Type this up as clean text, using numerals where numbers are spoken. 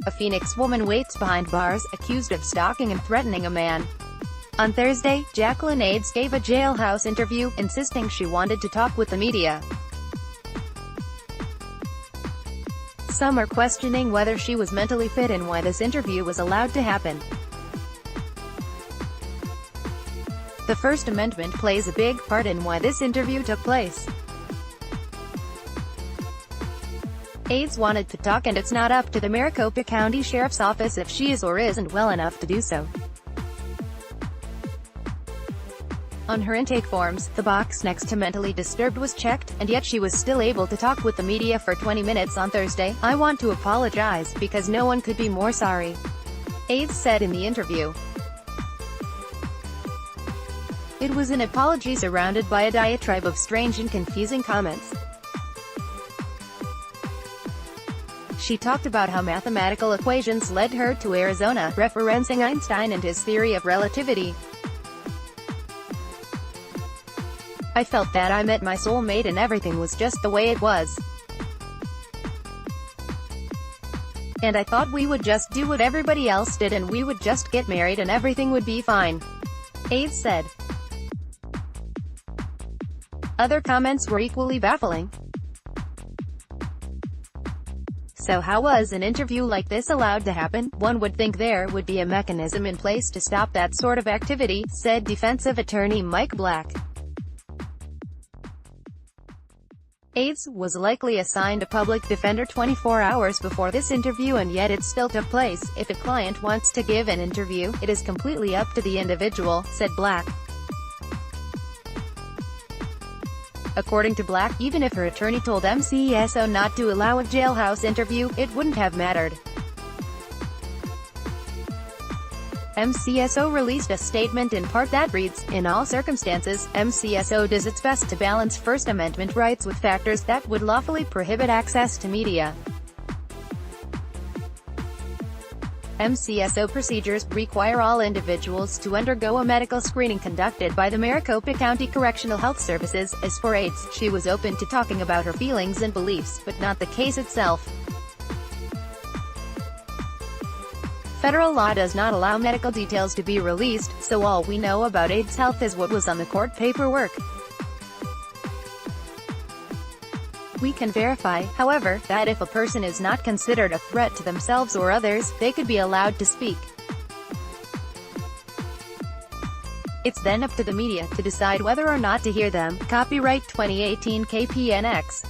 A Phoenix woman waits behind bars, accused of stalking and threatening a man. On Thursday, Jacqueline Ades gave a jailhouse interview, insisting she wanted to talk with the media. Some are questioning whether she was mentally fit and why this interview was allowed to happen. The First Amendment plays a big part in why this interview took place. Ades wanted to talk, and it's not up to the Maricopa County Sheriff's Office if she is or isn't well enough to do so. On her intake forms, the box next to mentally disturbed was checked, and yet she was still able to talk with the media for 20 minutes on Thursday. "I want to apologize, because no one could be more sorry," Ades said in the interview. It was an apology surrounded by a diatribe of strange and confusing comments. She talked about how mathematical equations led her to Arizona, referencing Einstein and his theory of relativity. "I felt that I met my soulmate and everything was just the way it was. And I thought we would just do what everybody else did and we would just get married and everything would be fine," Ades said. Other comments were equally baffling. "So how was an interview like this allowed to happen? One would think there would be a mechanism in place to stop that sort of activity," said defensive attorney Mike Black. Ades was likely assigned a public defender 24 hours before this interview, and yet it still took place. "If a client wants to give an interview, it is completely up to the individual," said Black. According to Black, even if her attorney told MCSO not to allow a jailhouse interview, it wouldn't have mattered. MCSO released a statement in part that reads, "In all circumstances, MCSO does its best to balance First Amendment rights with factors that would lawfully prohibit access to media. MCSO procedures require all individuals to undergo a medical screening conducted by the Maricopa County Correctional Health Services." As for Ades, she was open to talking about her feelings and beliefs, but not the case itself. "Federal law does not allow medical details to be released, so all we know about Ades' health is what was on the court paperwork. We can verify, however, that if a person is not considered a threat to themselves or others, they could be allowed to speak. It's then up to the media to decide whether or not to hear them." Copyright 2018 KPNX.